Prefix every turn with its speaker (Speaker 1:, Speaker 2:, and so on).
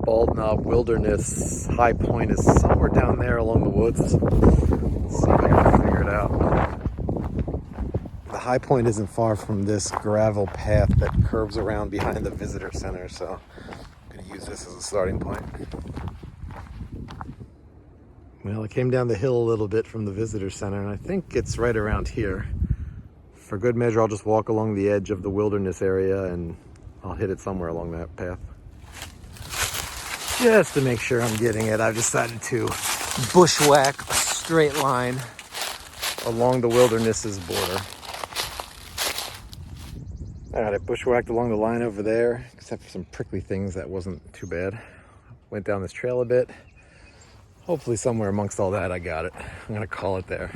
Speaker 1: Bald Knob Wilderness high point is somewhere down there along the woods. Let's see if I can figure it out. The high point isn't far from this gravel path that curves around behind the visitor center, so I'm going to use this as a starting point. Well, I came down the hill a little bit from the visitor center, and I think it's right around here. For good measure, I'll just walk along the edge of the wilderness area, and I'll hit it somewhere along that path. Just to make sure I'm getting it, I've decided to bushwhack a straight line along the wilderness's border. All right, I bushwhacked along the line over there, except for some prickly things. That wasn't too bad. Went down this trail a bit. Hopefully somewhere amongst all that I got it. I'm gonna call it there.